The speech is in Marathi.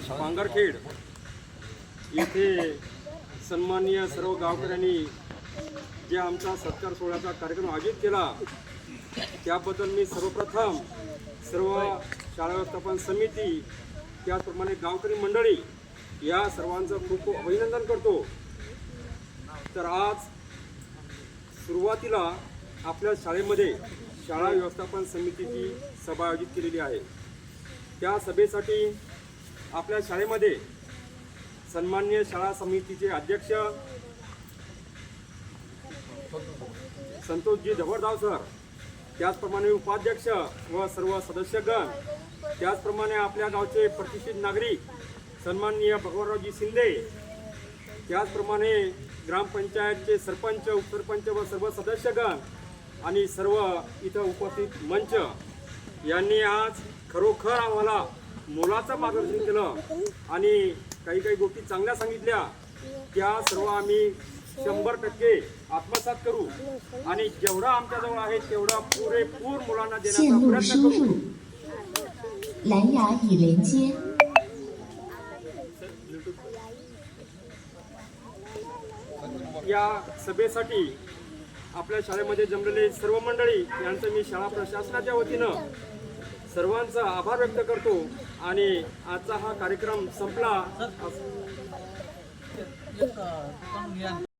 पांगरखेड येथे सन्माननीय सर्व गावकऱ्यांनी जे आमचा सत्कार सोहळ्याचा कार्यक्रम आयोजित केला त्याबद्दल मी सर्वप्रथम सर्व शाळा व्यवस्थापन समिती त्याचप्रमाणे गावकरी मंडळी या सर्वांचं खूप खूप अभिनंदन करतो। तर आज सुरुवातीला आपल्या शाळेमध्ये शाळा व्यवस्थापन समितीची सभा आयोजित केलेली आहे। त्या सभेसाठी आपल्या शाळेमध्ये सन्माननीय शाळा समितीचे अध्यक्ष संतोषजी जबरदाव सर, त्याचप्रमाणे उपाध्यक्ष व सर्व सदस्यगण, त्याचप्रमाणे आपल्या गावचे प्रतिष्ठित नागरिक सन्माननीय भगवानरावजी शिंदे, त्याचप्रमाणे ग्रामपंचायतचे सरपंच उपसरपंच व सर्व सदस्यगण आणि सर्व इथं उपस्थित मंच यांनी आज खरोखर आम्हाला मोलाचं मार्गदर्शन केलं आणि काही काही गोष्टी चांगल्या सांगितल्या। त्या सर्व आम्ही 100% आत्मसात करू आणि जेवढा आमच्याजवळ आहे तेवढा पुरेपूर मुलांना देण्याचा प्रयत्न करू। 蓝牙已连接。 या सभेसाठी आपल्या शाळेमध्ये जमलेले सर्व मंडळी यांचं मी शाळा प्रशासनाच्या वतीनं सर्वांचा आभार व्यक्त करतो आणि आजचा हा कार्यक्रम संपला।